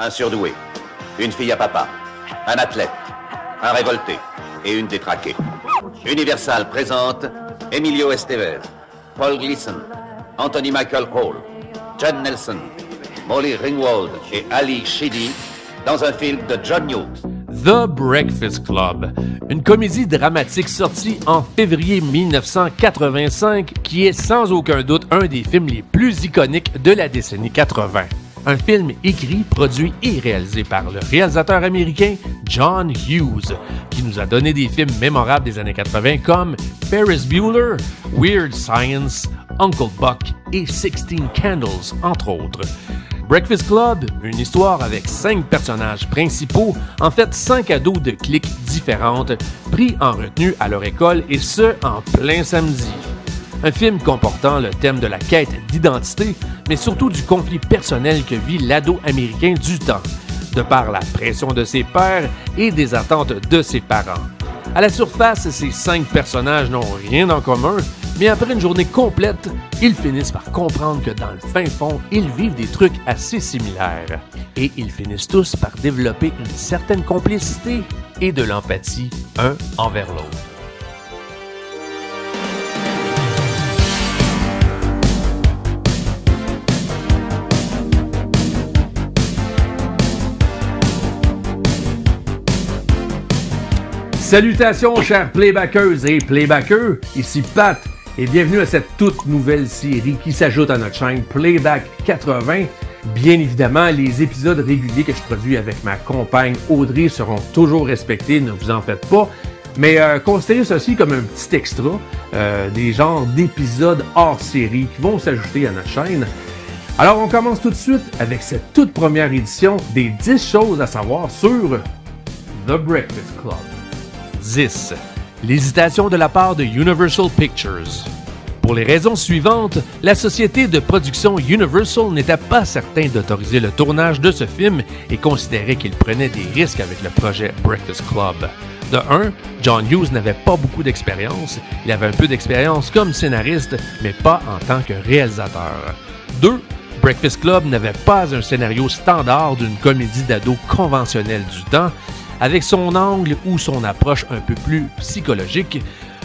Un surdoué, une fille à papa, un athlète, un révolté et une détraquée. Universal présente Emilio Estevez, Paul Gleason, Anthony Michael Hall, Judd Nelson, Molly Ringwald et Ali Sheedy dans un film de John Hughes. The Breakfast Club, une comédie dramatique sortie en février 1985 qui est sans aucun doute un des films les plus iconiques de la décennie 80. Un film écrit, produit et réalisé par le réalisateur américain John Hughes, qui nous a donné des films mémorables des années 80 comme Ferris Bueller, Weird Science, Uncle Buck et 16 Candles, entre autres. Breakfast Club, une histoire avec 5 personnages principaux, en fait 5 ados de cliques différentes, pris en retenue à leur école et ce, en plein samedi. Un film comportant le thème de la quête d'identité, mais surtout du conflit personnel que vit l'ado américain du temps, de par la pression de ses pairs et des attentes de ses parents. À la surface, ces 5 personnages n'ont rien en commun, mais après une journée complète, ils finissent par comprendre que dans le fin fond, ils vivent des trucs assez similaires. Et ils finissent tous par développer une certaine complicité et de l'empathie un envers l'autre. Salutations chers playbackeuses et playbackers, ici Pat et bienvenue à cette toute nouvelle série qui s'ajoute à notre chaîne Playback 80. Bien évidemment, les épisodes réguliers que je produis avec ma compagne Audrey seront toujours respectés, ne vous en faites pas. Mais considérez ceci comme un petit extra, des genres d'épisodes hors série qui vont s'ajouter à notre chaîne. Alors on commence tout de suite avec cette toute première édition des 10 choses à savoir sur The Breakfast Club. 10. L'hésitation de la part de Universal Pictures. Pour les raisons suivantes, la société de production Universal n'était pas certain d'autoriser le tournage de ce film et considérait qu'il prenait des risques avec le projet Breakfast Club. De 1, John Hughes n'avait pas beaucoup d'expérience. Il avait un peu d'expérience comme scénariste, mais pas en tant que réalisateur. 2. Breakfast Club n'avait pas un scénario standard d'une comédie d'ado conventionnelle du temps. Avec son angle ou son approche un peu plus psychologique,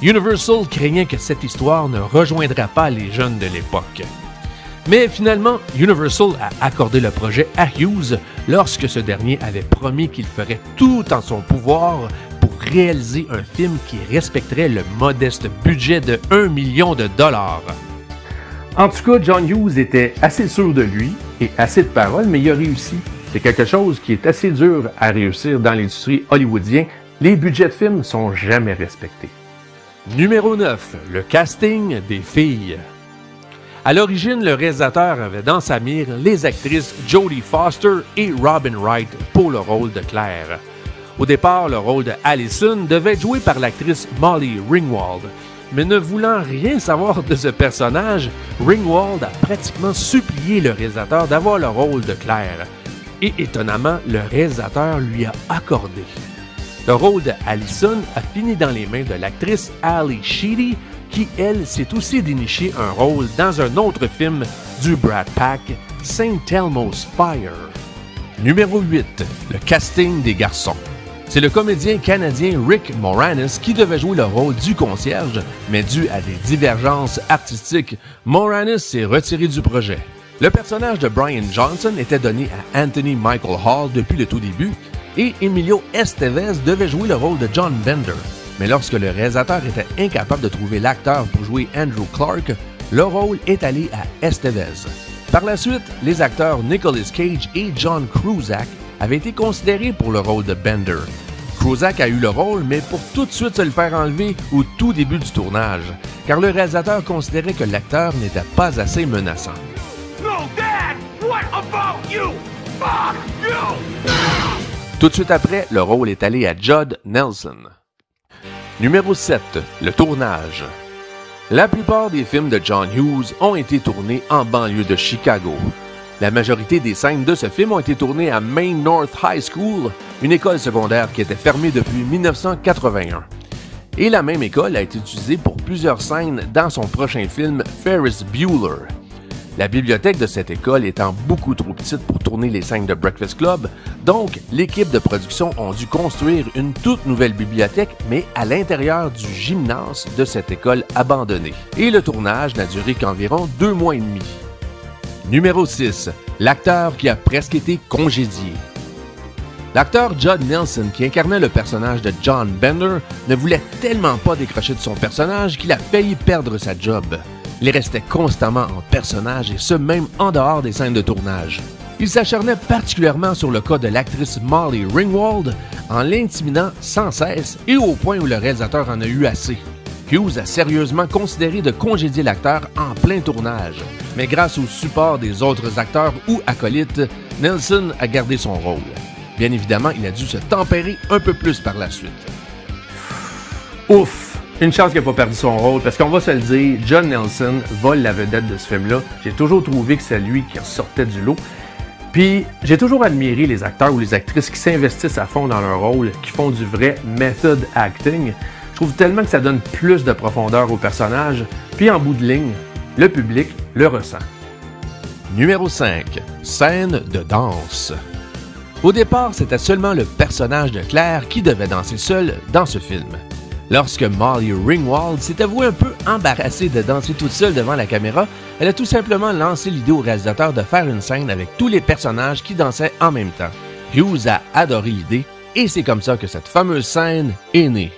Universal craignait que cette histoire ne rejoindrait pas les jeunes de l'époque. Mais finalement, Universal a accordé le projet à Hughes lorsque ce dernier avait promis qu'il ferait tout en son pouvoir pour réaliser un film qui respecterait le modeste budget de 1 million de dollars. En tout cas, John Hughes était assez sûr de lui et assez de parole, mais il a réussi. C'est quelque chose qui est assez dur à réussir dans l'industrie hollywoodienne. Les budgets de films sont jamais respectés. Numéro 9. Le casting des filles. À l'origine, le réalisateur avait dans sa mire les actrices Jodie Foster et Robin Wright pour le rôle de Claire. Au départ, le rôle de Allison devait être joué par l'actrice Molly Ringwald. Mais ne voulant rien savoir de ce personnage, Ringwald a pratiquement supplié le réalisateur d'avoir le rôle de Claire. Et étonnamment, le réalisateur lui a accordé. Le rôle de Allison a fini dans les mains de l'actrice Ali Sheedy, qui, elle, s'est aussi déniché un rôle dans un autre film du Brad Pack, St. Elmo's Fire. Numéro 8. Le casting des garçons. C'est le comédien canadien Rick Moranis qui devait jouer le rôle du concierge, mais dû à des divergences artistiques, Moranis s'est retiré du projet. Le personnage de Brian Johnson était donné à Anthony Michael Hall depuis le tout début et Emilio Estevez devait jouer le rôle de John Bender. Mais lorsque le réalisateur était incapable de trouver l'acteur pour jouer Andrew Clark, le rôle est allé à Estevez. Par la suite, les acteurs Nicolas Cage et John Cusack avaient été considérés pour le rôle de Bender. Cusack a eu le rôle, mais pour tout de suite se le faire enlever au tout début du tournage, car le réalisateur considérait que l'acteur n'était pas assez menaçant. No, Dad! What about you? Fuck you! Tout de suite après, le rôle est allé à Judd Nelson. Numéro 7. Le tournage. La plupart des films de John Hughes ont été tournés en banlieue de Chicago. La majorité des scènes de ce film ont été tournées à Main North High School, une école secondaire qui était fermée depuis 1981. Et la même école a été utilisée pour plusieurs scènes dans son prochain film Ferris Bueller. La bibliothèque de cette école étant beaucoup trop petite pour tourner les scènes de Breakfast Club, donc l'équipe de production ont dû construire une toute nouvelle bibliothèque, mais à l'intérieur du gymnase de cette école abandonnée. Et le tournage n'a duré qu'environ 2 mois et demi. Numéro 6. L'acteur qui a presque été congédié. L'acteur Judd Nelson, qui incarnait le personnage de John Bender, ne voulait tellement pas décrocher de son personnage qu'il a failli perdre sa job. Il restait constamment en personnage et ce même en dehors des scènes de tournage. Il s'acharnait particulièrement sur le cas de l'actrice Molly Ringwald en l'intimidant sans cesse et au point où le réalisateur en a eu assez. Hughes a sérieusement considéré de congédier l'acteur en plein tournage, mais grâce au support des autres acteurs ou acolytes, Nelson a gardé son rôle. Bien évidemment, il a dû se tempérer un peu plus par la suite. Ouf! Une chance qu'il n'a pas perdu son rôle, parce qu'on va se le dire, Judd Nelson vole la vedette de ce film-là. J'ai toujours trouvé que c'est lui qui ressortait du lot. Puis, j'ai toujours admiré les acteurs ou les actrices qui s'investissent à fond dans leur rôle, qui font du vrai method acting. Je trouve tellement que ça donne plus de profondeur au personnage. Puis, en bout de ligne, le public le ressent. Numéro 5. Scène de danse. Au départ, c'était seulement le personnage de Claire qui devait danser seul dans ce film. Lorsque Molly Ringwald s'est avouée un peu embarrassée de danser toute seule devant la caméra, elle a tout simplement lancé l'idée au réalisateur de faire une scène avec tous les personnages qui dansaient en même temps. Hughes a adoré l'idée et c'est comme ça que cette fameuse scène est née.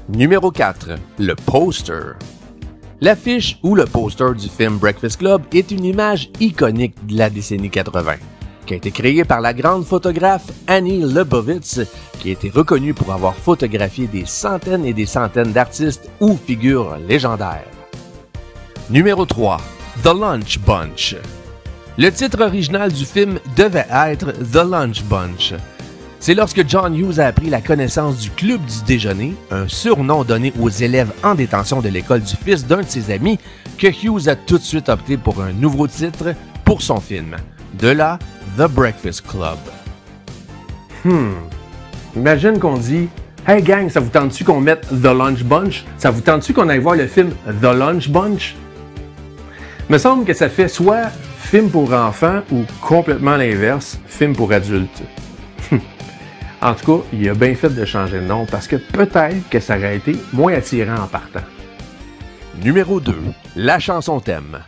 Numéro 4. Le poster. L'affiche ou le poster du film Breakfast Club est une image iconique de la décennie 80. Qui a été créé par la grande photographe Annie Leibovitz, qui a été reconnue pour avoir photographié des centaines et des centaines d'artistes ou figures légendaires. Numéro 3. The Lunch Bunch. Le titre original du film devait être The Lunch Bunch. C'est lorsque John Hughes a appris la connaissance du Club du déjeuner, un surnom donné aux élèves en détention de l'école du fils d'un de ses amis, que Hughes a tout de suite opté pour un nouveau titre pour son film. De là, The Breakfast Club. Imagine qu'on dit « Hey gang, ça vous tente-tu qu'on mette The Lunch Bunch? Ça vous tente-tu qu'on aille voir le film The Lunch Bunch? » Me semble que ça fait soit film pour enfants ou complètement l'inverse, film pour adultes. En tout cas, il a bien fait de changer de nom parce que peut-être que ça aurait été moins attirant en partant. Numéro 2. La chanson thème.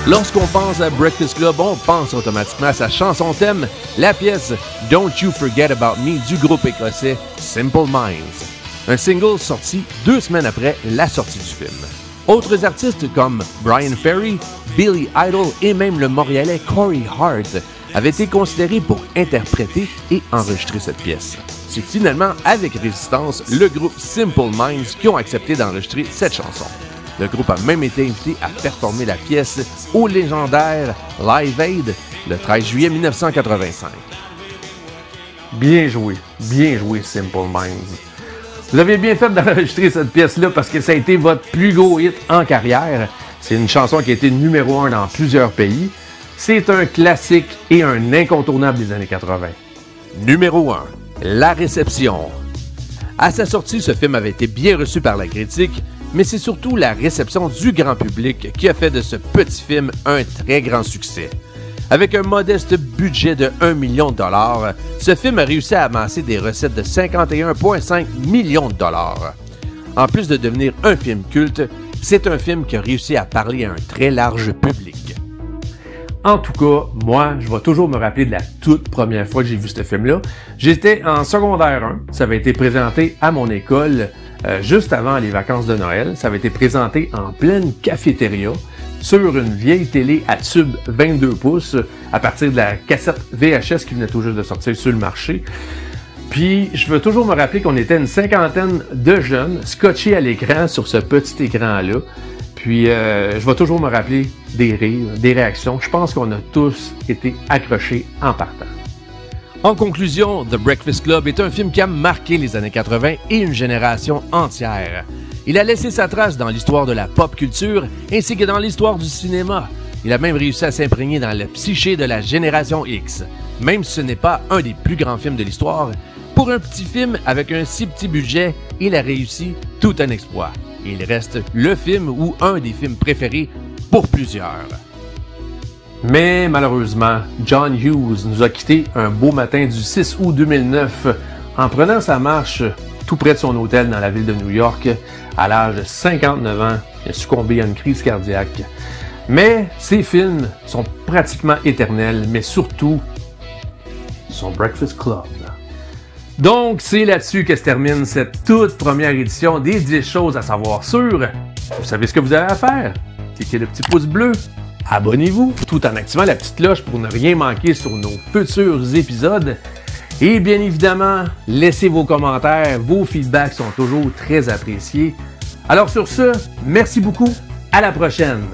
Lorsqu'on pense à Breakfast Club, on pense automatiquement à sa chanson thème, la pièce Don't You Forget About Me du groupe écossais Simple Minds. Un single sorti 2 semaines après la sortie du film. Autres artistes comme Brian Ferry, Billy Idol et même le Montréalais Corey Hart avaient été considérés pour interpréter et enregistrer cette pièce. C'est finalement avec résistance le groupe Simple Minds qui ont accepté d'enregistrer cette chanson. Le groupe a même été invité à performer la pièce au légendaire Live Aid le 13 juillet 1985. Bien joué Simple Minds. Vous avez bien fait d'enregistrer cette pièce-là parce que ça a été votre plus gros hit en carrière. C'est une chanson qui a été numéro 1 dans plusieurs pays. C'est un classique et un incontournable des années 80. Numéro 1. La réception. À sa sortie, ce film avait été bien reçu par la critique, mais c'est surtout la réception du grand public qui a fait de ce petit film un très grand succès. Avec un modeste budget de 1 million de dollars, ce film a réussi à amasser des recettes de 51,5 millions de dollars. En plus de devenir un film culte, c'est un film qui a réussi à parler à un très large public. En tout cas, moi, je vais toujours me rappeler de la toute première fois que j'ai vu ce film-là. J'étais en secondaire 1, ça avait été présenté à mon école juste avant les vacances de Noël. Ça avait été présenté en pleine cafétéria sur une vieille télé à tube 22 pouces à partir de la cassette VHS qui venait tout juste de sortir sur le marché. Puis, je veux toujours me rappeler qu'on était une cinquantaine de jeunes scotchés à l'écran sur ce petit écran-là. Puis, je vais toujours me rappeler des rires, des réactions. Je pense qu'on a tous été accrochés en partant. En conclusion, The Breakfast Club est un film qui a marqué les années 80 et une génération entière. Il a laissé sa trace dans l'histoire de la pop culture ainsi que dans l'histoire du cinéma. Il a même réussi à s'imprégner dans le psyché de la génération X. Même si ce n'est pas un des plus grands films de l'histoire, Pour un petit film avec un si petit budget, il a réussi tout un exploit. Il reste le film ou un des films préférés pour plusieurs. Mais malheureusement, John Hughes nous a quittés un beau matin du 6 août 2009 en prenant sa marche tout près de son hôtel dans la ville de New York. À l'âge de 59 ans, il a succombé à une crise cardiaque. Mais ses films sont pratiquement éternels, mais surtout son Breakfast Club. Donc, c'est là-dessus que se termine cette toute première édition des 10 choses à savoir sur. Vous savez ce que vous avez à faire? Cliquez le petit pouce bleu, abonnez-vous, tout en activant la petite cloche pour ne rien manquer sur nos futurs épisodes. Et bien évidemment, laissez vos commentaires, vos feedbacks sont toujours très appréciés. Alors sur ce, merci beaucoup, à la prochaine!